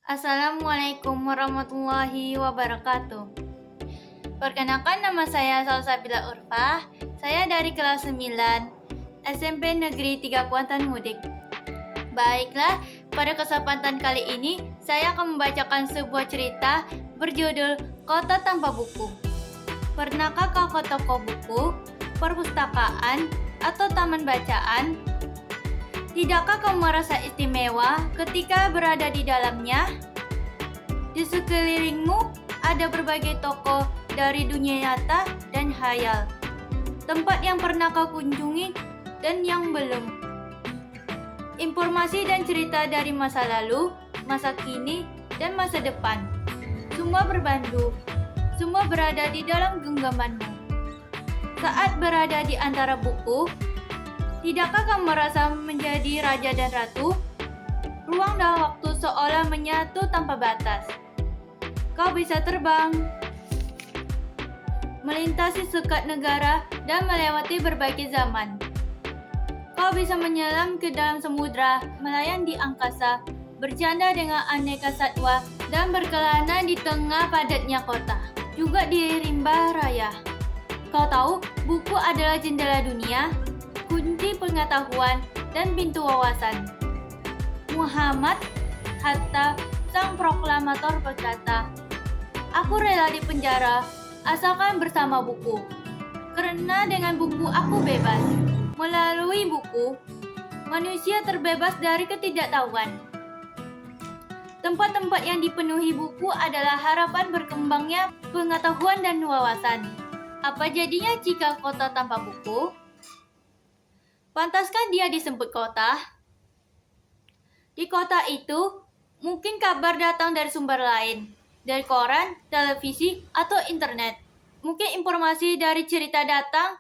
Assalamualaikum warahmatullahi wabarakatuh. Perkenalkan, nama saya Salsabila Urfah. Saya dari kelas 9 SMP Negeri 3 Kuantan Mudik. Baiklah, pada kesempatan kali ini saya akan membacakan sebuah cerita berjudul Kota Tanpa Buku. Pernahkah kau ke toko buku, perpustakaan, atau taman bacaan? Tidakkah kau merasa istimewa ketika berada di dalamnya? Di sekelilingmu ada berbagai toko dari dunia nyata dan khayal. Tempat yang pernah kau kunjungi dan yang belum. Informasi dan cerita dari masa lalu, masa kini, dan masa depan. Semua berbandu. Semua berada di dalam genggamanmu. Saat berada di antara buku, tidakkah kamu merasa menjadi raja dan ratu? Ruang dan waktu seolah menyatu tanpa batas. Kau bisa terbang, melintasi sekat negara, dan melewati berbagai zaman. Kau bisa menyelam ke dalam samudra, melayang di angkasa, bercanda dengan aneka satwa, dan berkelana di tengah padatnya kota, juga di rimba raya. Kau tahu, buku adalah jendela dunia, kunci pengetahuan, dan pintu wawasan. Muhammad Hatta, sang proklamator, berkata, "Aku rela di penjara, asalkan bersama buku. Karena dengan buku aku bebas. Melalui buku, manusia terbebas dari ketidaktahuan." Tempat-tempat yang dipenuhi buku adalah harapan berkembangnya pengetahuan dan wawasan. Apa jadinya jika kota tanpa buku? Pantaskah dia disebut kota? Di kota itu, mungkin kabar datang dari sumber lain, dari koran, televisi, atau internet. Mungkin informasi dari cerita datang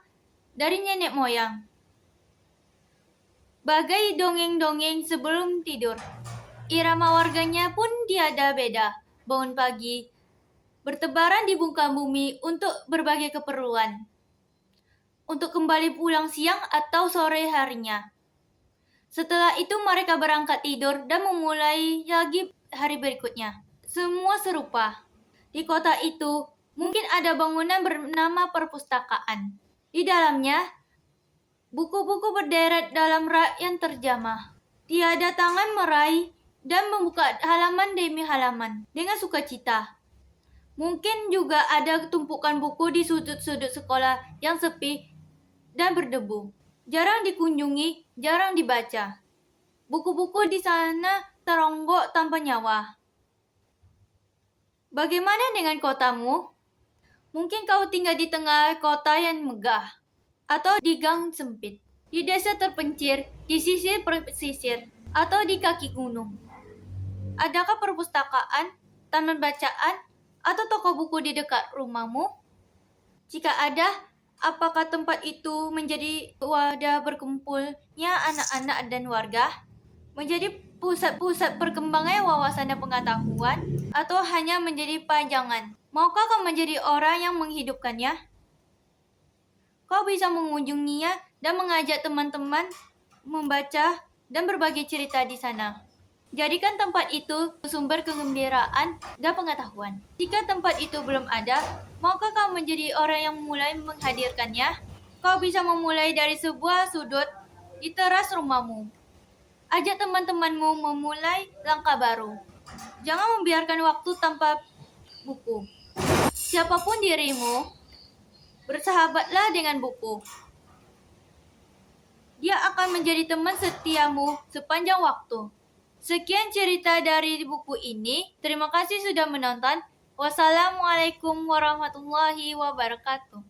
dari nenek moyang. Bagai dongeng-dongeng sebelum tidur, irama warganya pun tiada beda. Bangun pagi, bertebaran di muka bumi untuk berbagai keperluan. Untuk kembali pulang siang atau sore harinya. Setelah itu mereka berangkat tidur dan memulai lagi hari berikutnya. Semua serupa. Di kota itu mungkin ada bangunan bernama perpustakaan. Di dalamnya, buku-buku berderet dalam rak yang terjamah. Tiada tangan meraih dan membuka halaman demi halaman dengan sukacita. Mungkin juga ada tumpukan buku di sudut-sudut sekolah yang sepi dan berdebu. Jarang dikunjungi, jarang dibaca. Buku-buku di sana teronggok tanpa nyawa. Bagaimana dengan kotamu? Mungkin kau tinggal di tengah kota yang megah, atau di gang sempit, di desa terpencil, di sisi pesisir, atau di kaki gunung. Adakah perpustakaan, taman bacaan, atau toko buku di dekat rumahmu? Jika ada, apakah tempat itu menjadi wadah berkumpulnya anak-anak dan warga? Menjadi pusat-pusat perkembangan wawasan dan pengetahuan? Atau hanya menjadi pajangan? Maukah kau menjadi orang yang menghidupkannya? Kau bisa mengunjunginya dan mengajak teman-teman membaca dan berbagi cerita di sana. Jadikan tempat itu sumber kegembiraan dan pengetahuan. Jika tempat itu belum ada, maukah kau menjadi orang yang mulai menghadirkannya? Kau bisa memulai dari sebuah sudut di teras rumahmu. Ajak teman-temanmu memulai langkah baru. Jangan membiarkan waktu tanpa buku. Siapapun dirimu, bersahabatlah dengan buku. Dia akan menjadi teman setiamu sepanjang waktu. Sekian cerita dari buku ini. Terima kasih sudah menonton. Wassalamualaikum warahmatullahi wabarakatuh.